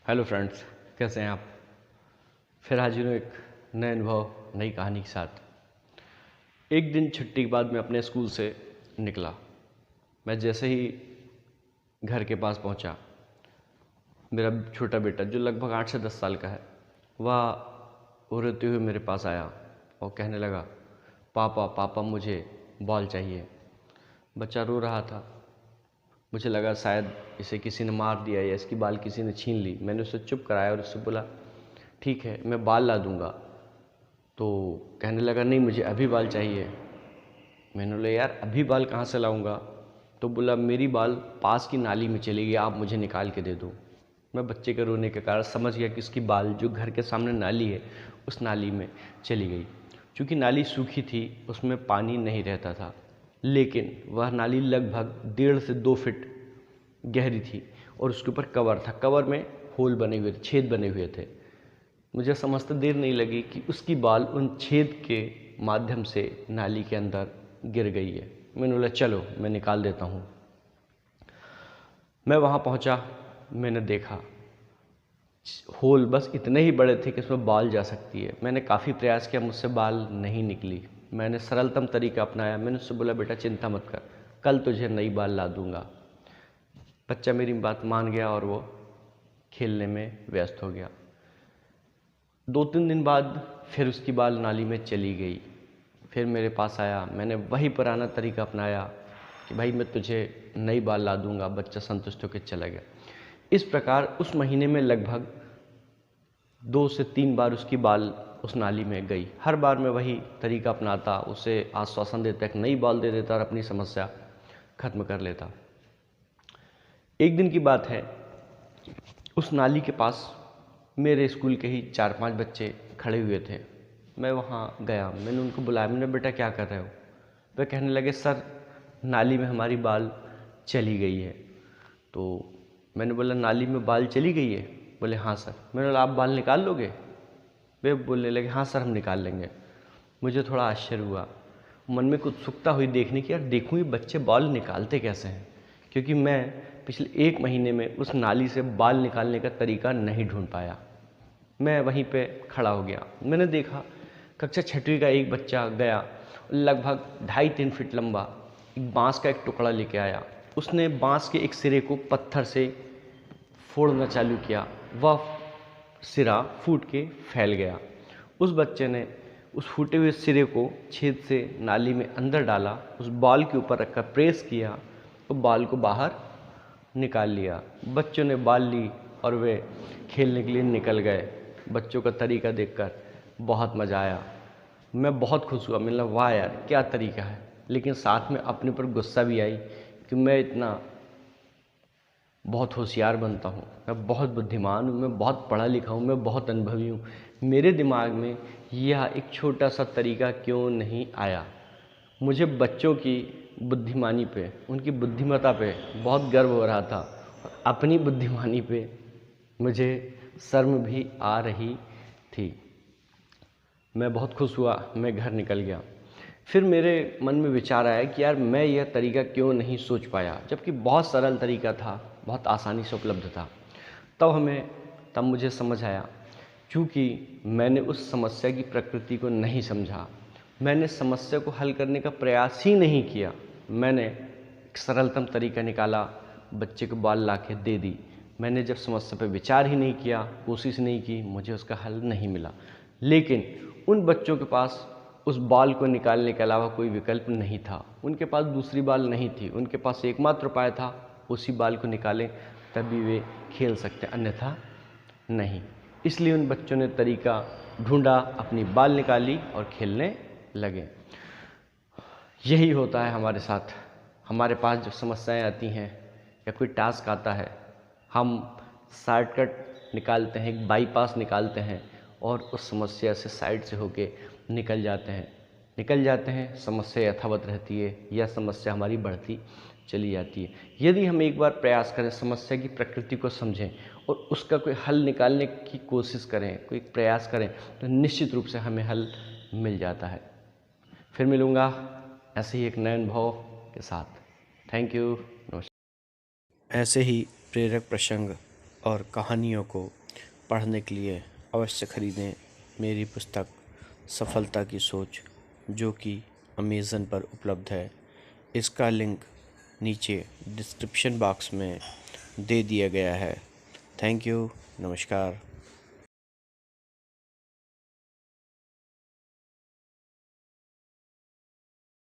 Hello friends, कैसे हैं आप। फिर हाजिर हूँ एक नए अनुभव, नई कहानी के साथ। एक दिन छुट्टी के बाद मैं अपने स्कूल से निकला। मैं जैसे ही घर के पास पहुंचा, मेरा छोटा बेटा जो लगभग 8 से 10 साल का है, वह रोते हुए मेरे पास आया और कहने लगा, पापा पापा मुझे बॉल चाहिए। बच्चा रो रहा था। मुझे लगा शायद इसे किसी ने मार दिया या इसकी बाल किसी ने छीन ली। मैंने उसे चुप कराया और उससे बोला, ठीक है मैं बाल ला दूंगा। तो कहने लगा, नहीं मुझे अभी बाल चाहिए। मैंने बोला, यार अभी बाल कहाँ से लाऊंगा। तो बोला, मेरी बाल पास की नाली में चली गई, आप मुझे निकाल के दे दो। मैं बच्चे के रोने के कारण समझ गया कि उसकी बाल जो घर के सामने नाली है उस नाली में चली गई। चूँकि नाली सूखी थी, उसमें पानी नहीं रहता था, लेकिन वह नाली लगभग 1.5 से 2 फीट गहरी थी और उसके ऊपर कवर था। कवर में होल बने हुए थे, छेद बने हुए थे। मुझे समझते देर नहीं लगी कि उसकी बाल उन छेद के माध्यम से नाली के अंदर गिर गई है। मैंने बोला, चलो मैं निकाल देता हूँ। मैं वहाँ पहुँचा, मैंने देखा होल बस इतने ही बड़े थे कि इसमें बाल जा सकती है। मैंने काफ़ी प्रयास किया, मुझसे बाल नहीं निकली। मैंने सरलतम तरीका अपनाया। मैंने उससे बोला, बेटा चिंता मत कर, कल तुझे नई बाल ला दूंगा। बच्चा मेरी बात मान गया और वो खेलने में व्यस्त हो गया। 2-3 दिन बाद फिर उसकी बाल नाली में चली गई। फिर मेरे पास आया, मैंने वही पुराना तरीका अपनाया कि भाई मैं तुझे नई बाल ला दूंगा। बच्चा संतुष्ट होकर चला गया। इस प्रकार उस महीने में लगभग 2 से 3 बार उसकी बाल उस नाली में गई। हर बार मैं वही तरीका अपनाता, उसे आश्वासन देता, एक नई बाल दे देता और अपनी समस्या खत्म कर लेता। एक दिन की बात है, उस नाली के पास मेरे स्कूल के ही 4-5 बच्चे खड़े हुए थे। मैं वहाँ गया, मैंने उनको बुलाया, मैंने, बेटा क्या कर रहे हो। वे कहने लगे, सर नाली में हमारी बाल चली गई है। तो मैंने बोला, नाली में बाल चली गई है। बोले, हाँ सर। मैंने बोला, आप बाल निकाल लोगे। वे बोलने लगे, हाँ सर हम निकाल लेंगे। मुझे थोड़ा आश्चर्य हुआ, मन में कुछ उत्सुकता हुई देखने की, यार देखूँ ये बच्चे बाल निकालते कैसे हैं, क्योंकि मैं पिछले 1 महीने में उस नाली से बाल निकालने का तरीका नहीं ढूंढ पाया। मैं वहीं पे खड़ा हो गया। मैंने देखा कक्षा 6वीं का एक बच्चा गया, लगभग 2.5-3 फीट लंबा एक बांस का एक टुकड़ा लेके आया। उसने बांस के एक सिरे को पत्थर से फोड़ना चालू किया। वह सिरा फूट के फैल गया। उस बच्चे ने उस फूटे हुए सिरे को छेद से नाली में अंदर डाला, उस बाल के ऊपर रखकर प्रेस किया और बाल को बाहर निकाल लिया। बच्चों ने बाल ली और वे खेलने के लिए निकल गए। बच्चों का तरीका देखकर बहुत मज़ा आया। मैं बहुत खुश हुआ, मतलब वाह यार क्या तरीका है। लेकिन साथ में अपने पर गुस्सा भी आई कि मैं इतना बहुत होशियार बनता हूँ, मैं बहुत बुद्धिमान हूँ, मैं बहुत पढ़ा लिखा हूँ, मैं बहुत अनुभवी हूँ। मेरे दिमाग में यह एक छोटा सा तरीका क्यों नहीं आया। मुझे बच्चों की बुद्धिमानी पे, उनकी बुद्धिमत्ता पे बहुत गर्व हो रहा था और अपनी बुद्धिमानी पे मुझे शर्म भी आ रही थी। मैं बहुत खुश हुआ, मैं घर निकल गया। फिर मेरे मन में विचार आया कि यार मैं यह तरीका क्यों नहीं सोच पाया, जबकि बहुत सरल तरीका था, बहुत आसानी से उपलब्ध था। तब मुझे समझ आया, क्योंकि मैंने उस समस्या की प्रकृति को नहीं समझा, मैंने समस्या को हल करने का प्रयास ही नहीं किया। मैंने एक सरलतम तरीका निकाला, बच्चे को बाल ला के दे दी। मैंने जब समस्या पर विचार ही नहीं किया, कोशिश नहीं की, मुझे उसका हल नहीं मिला। लेकिन उन बच्चों के पास उस बाल को निकालने के अलावा कोई विकल्प नहीं था। उनके पास दूसरी बाल नहीं थी, उनके पास एकमात्र उपाय था, उसी बाल को निकालें तभी वे खेल सकते, अन्यथा नहीं। इसलिए उन बच्चों ने तरीका ढूंढा, अपनी बाल निकाली और खेलने लगे। यही होता है हमारे साथ। हमारे पास जब समस्याएं आती हैं या कोई टास्क आता है, हम शॉर्टकट निकालते हैं, एक बाईपास निकालते हैं और उस समस्या से साइड से होके निकल जाते हैं। समस्या यथावत रहती है या समस्या हमारी बढ़ती चली जाती है। यदि हम एक बार प्रयास करें, समस्या की प्रकृति को समझें और उसका कोई हल निकालने की कोशिश करें, कोई प्रयास करें, तो निश्चित रूप से हमें हल मिल जाता है। फिर मिलूँगा ऐसे ही एक नए अनुभव के साथ। थैंक यू, नमस्कार। ऐसे ही प्रेरक प्रसंग और कहानियों को पढ़ने के लिए अवश्य ख़रीदें मेरी पुस्तक सफलता की सोच, जो कि अमेज़न पर उपलब्ध है। इसका लिंक नीचे डिस्क्रिप्शन बॉक्स में दे दिया गया है। Thank you. नमस्कार।